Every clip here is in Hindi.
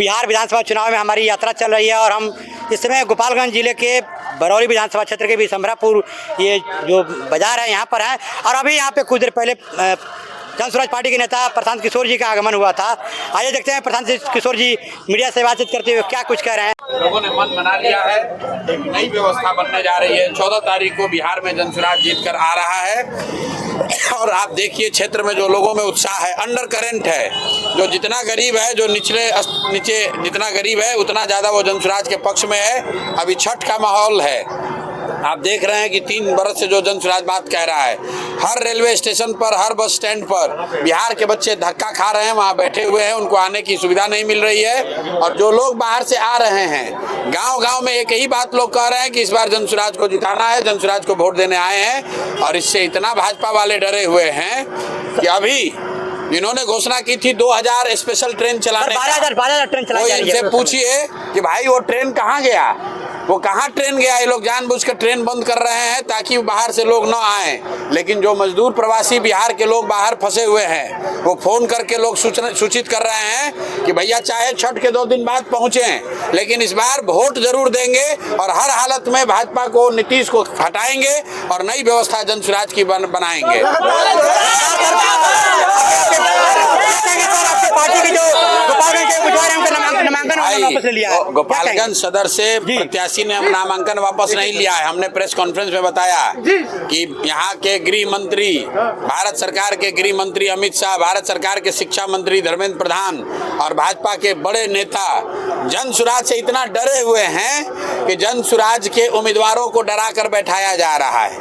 बिहार विधानसभा चुनाव में हमारी यात्रा चल रही है और हम इस समय गोपालगंज जिले के बरौली विधानसभा क्षेत्र के बिशंभरापुर ये जो बाजार है यहाँ पर है। और अभी यहाँ पे कुछ देर पहले जन स्वराज पार्टी के नेता प्रशांत किशोर जी का आगमन हुआ था। आइए देखते हैं प्रशांत किशोर जी मीडिया से बातचीत करते हुए क्या कुछ कह रहे हैं। लोगों ने मन बना लिया है, एक नई व्यवस्था बनने जा रही है। 14 तारीख को बिहार में जन स्वराज जीत कर आ रहा है और आप देखिए क्षेत्र में जो लोगों में उत्साह है, अंडर करंट है। जो जितना गरीब है, जो नीचे जितना गरीब है उतना ज़्यादा वो जन स्वराज के पक्ष में है। अभी छठ का माहौल है। आप देख रहे हैं कि 3 बरस से जो जन स्वराज बात कह रहा है, हर रेलवे स्टेशन पर, हर बस स्टैंड पर बिहार के बच्चे धक्का खा रहे हैं, वहाँ बैठे हुए हैं, उनको आने की सुविधा नहीं मिल रही है। और जो लोग बाहर से आ रहे हैं, गांव-गांव में एक ही बात लोग कह रहे हैं कि इस बार जन स्वराज को जिताना है, जन स्वराज को वोट देने आए हैं। और इससे इतना भाजपा वाले डरे हुए हैं कि अभी इन्होंने घोषणा की थी 2000 स्पेशल ट्रेन चलाने, 12,000 ट्रेन चलाई। इनसे पूछिए कि भाई वो ट्रेन कहाँ गया, वो कहाँ ट्रेन गया। ये लोग जानबूझकर ट्रेन बंद कर रहे हैं ताकि बाहर से लोग न आए। लेकिन जो मजदूर प्रवासी बिहार के लोग बाहर फंसे हुए हैं, वो फोन करके लोग सूचित कर रहे हैं कि भैया चाहे छठ के 2 दिन बाद पहुंचे, लेकिन इस बार वोट जरूर देंगे और हर हालत में भाजपा को, नीतीश को हटाएंगे और नई व्यवस्था जन स्वराज की बनाएंगे। गोपालगंज सदर से प्रत्याशी ने नामांकन वापस नहीं लिया है। हमने प्रेस कॉन्फ्रेंस में बताया कि यहाँ के गृह मंत्री, भारत सरकार के गृह मंत्री अमित शाह, भारत सरकार के शिक्षा मंत्री धर्मेंद्र प्रधान और भाजपा के बड़े नेता जन स्वराज से इतना डरे हुए हैं कि जन स्वराज के उम्मीदवारों को डरा कर बैठाया जा रहा है।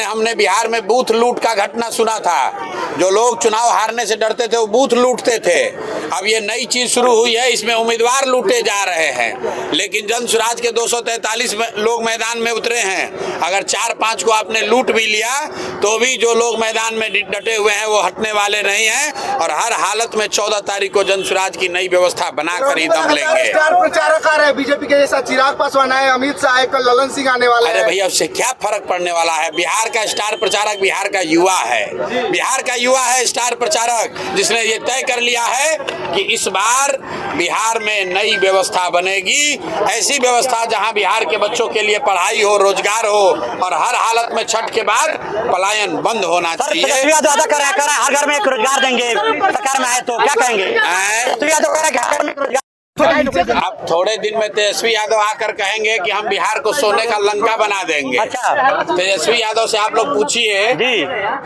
हमने बिहार में बूथ लूट का घटना सुना था। जो लोग चुनाव हारने से डरते थे वो बूथ लूटते थे। अब ये नई चीज शुरू हुई है, इसमें उम्मीदवार लूटे जा रहे हैं। लेकिन जन स्वराज के 243 लोग मैदान में उतरे हैं। अगर 4-5 को आपने लूट भी लिया तो भी जो लोग मैदान में डटे हुए हैं वो हटने वाले नहीं हैं। और हर हालत में 14 तारीख को जन स्वराज की नई व्यवस्था बनाकर ही दम लेंगे। स्टार प्रचारक आ रहे हैं बीजेपी के, जैसा चिराग पासवान है, अमित शाह है, कल ललन सिंह आने वाला है। अरे भैया उससे क्या फर्क पड़ने वाला है। बिहार का स्टार प्रचारक बिहार का युवा है। बिहार का युवा है स्टार प्रचारक, जिसने ये तय कर लिया है कि इस बार बिहार में नई व्यवस्था बनेगी। ऐसी व्यवस्था जहां बिहार के बच्चों के लिए पढ़ाई हो, रोजगार हो और हर हालत में छठ के बाद पलायन बंद होना चाहिए। हर घर में एक रोजगार देंगे सरकार में आए तो क्या कहेंगे। अब थोड़े दिन में तेजस्वी यादव आकर कहेंगे कि हम बिहार को सोने का लंका बना देंगे। अच्छा। तेजस्वी यादव से आप लोग पूछिए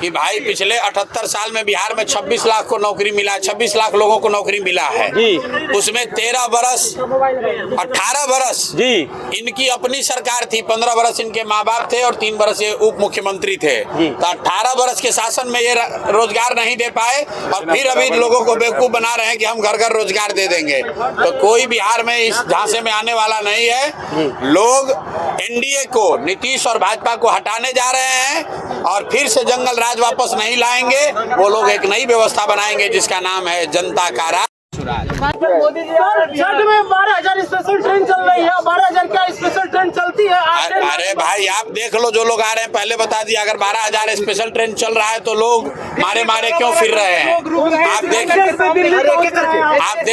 कि भाई पिछले 78 साल में बिहार में 26 लाख को नौकरी मिला, 26 लाख लोगों को नौकरी मिला है। उसमें 13 बरस 18 बरस इनकी अपनी सरकार थी, 15 बरस इनके माँ बाप थे और 3 बरस ये उप मुख्यमंत्री थे। तो 18 बरस के शासन में ये रोजगार नहीं दे पाए और फिर अभी लोगों को बेवकूफ बना रहे हैं कि हम घर घर रोजगार दे देंगे। तो कोई बिहार में इस झांसे में आने वाला नहीं है। लोग एनडीए को, नीतीश और भाजपा को हटाने जा रहे हैं और फिर से जंगल राज वापस नहीं लाएंगे। वो लोग एक नई व्यवस्था बनाएंगे जिसका नाम है जनता का राज। मोदी जी छठ में 12,000 स्पेशल ट्रेन चल रही है। 12,000 क्या स्पेशल ट्रेन चलती है? अरे भाई आप देख लो, जो लोग आ रहे हैं पहले बता दिया। अगर 12,000 स्पेशल ट्रेन चल रहा है तो लोग मारे मारे क्यों फिर रहे हैं। आप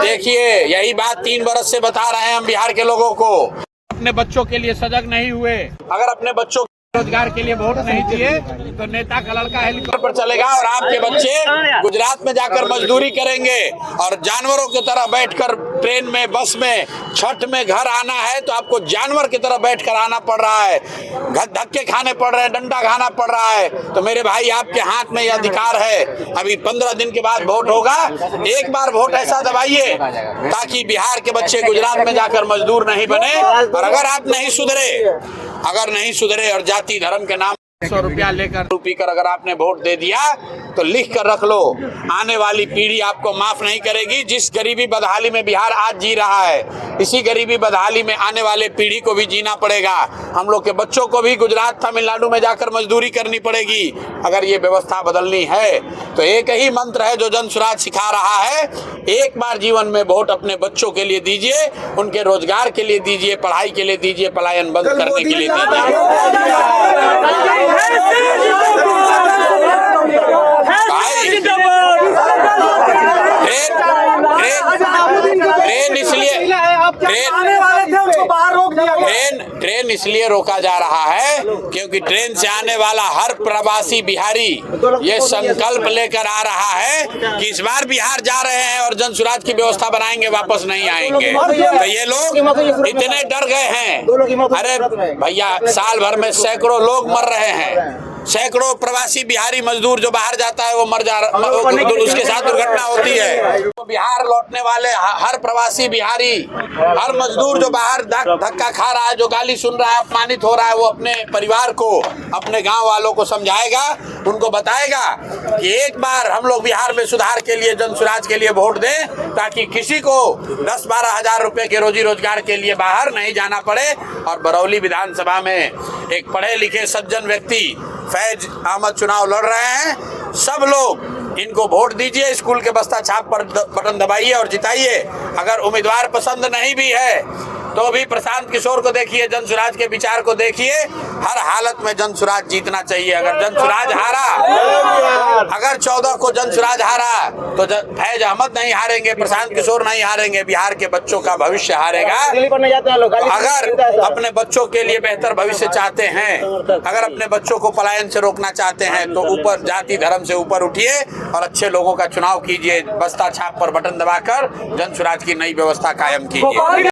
देखिए यही बात 3 बरस से बता रहे हैं हम बिहार के लोगों को। अपने बच्चों के लिए सजग नहीं हुए। अगर अपने बच्चों रोजगार के लिए वोट नहीं दिए तो नेता का लड़का हेलीकॉप्टर पर चलेगा और आपके बच्चे गुजरात में जाकर मजदूरी करेंगे और जानवरों की तरह बैठकर ट्रेन में, बस में, छठ में घर आना है तो आपको जानवर की तरह बैठकर आना पड़ रहा है। धक्के खाने पड़ रहे हैं, डंडा खाना पड़ रहा है। तो मेरे भाई आपके हाथ में यह अधिकार है। अभी 15 दिन के बाद वोट होगा। एक बार वोट ऐसा दबाइए ताकि बिहार के बच्चे गुजरात में जाकर मजदूर नहीं बने। और अगर आप नहीं सुधरे और जाति धर्म के नाम 100 रुपया लेकर पीकर अगर आपने वोट दे दिया तो लिख कर रख लो, आने वाली पीढ़ी आपको माफ नहीं करेगी। जिस गरीबी बदहाली में बिहार आज जी रहा है, इसी गरीबी बदहाली में आने वाले पीढ़ी को भी जीना पड़ेगा। हम लोग के बच्चों को भी गुजरात, तमिलनाडु में जाकर मजदूरी करनी पड़ेगी अगर ये व्यवस्था बदलनी है। तो एक ही मंत्र है जो जन स्वराज सिखा रहा है, एक बार जीवन में वोट अपने बच्चों के लिए दीजिए, उनके रोजगार के लिए दीजिए, पढ़ाई के लिए दीजिए, पलायन बंद करने के लिए दीजिए। आने वाले थे उनको बाहर रोक दिया गया। ट्रेन इसलिए रोका जा रहा है क्योंकि ट्रेन से आने वाला हर प्रवासी बिहारी ये संकल्प लेकर आ रहा है कि इस बार बिहार जा रहे हैं और जन सुराज की व्यवस्था बनाएंगे, वापस नहीं आएंगे। तो ये लोग इतने डर गए हैं। अरे भैया, साल भर में सैकड़ों लोग मर रहे हैं, सैकड़ों प्रवासी बिहारी मजदूर जो बाहर जाता है वो मर जा उसके साथ दुर्घटना होती है। तो बिहार लौटने वाले हर प्रवासी बिहारी, हर मजदूर जो बाहर धक्का खा रहा है, जो गाली सुन रहा है, अपमानित हो रहा है, वो अपने परिवार को, अपने गांव वालों को समझाएगा, उनको बताएगा कि एक बार हम लोग बिहार में सुधार के लिए, जन सुराज के लिए वोट दें, ताकि किसी को 10-12 हजार रुपए के रोजी रोजगार के लिए बाहर नहीं जाना पड़े। और बरौली विधानसभा में एक पढ़े लिखे सज्जन व्यक्ति फैज अहमद चुनाव लड़ रहे हैं। सब लोग इनको वोट दीजिए, स्कूल के बस्ता छाप पर बटन दबाइए और जिताइए। अगर उम्मीदवार पसंद नहीं भी है तो भी प्रशांत किशोर को देखिए, जन सुराज के विचार को देखिए। हर हालत में जन सुराज जीतना चाहिए। अगर जन सुराज हारा, अगर 14 को जन सुराज हारा तो फैज अहमद नहीं हारेंगे, प्रशांत किशोर नहीं हारेंगे, बिहार के बच्चों का भविष्य हारेगा। अगर अपने बच्चों के लिए बेहतर भविष्य चाहते हैं, अगर अपने बच्चों को पलायन से रोकना चाहते हैं, तो ऊपर जाति धर्म से ऊपर उठिए और अच्छे लोगों का चुनाव कीजिए। बस्ता छाप पर बटन दबाकर जन सुराज की नई व्यवस्था कायम कीजिए।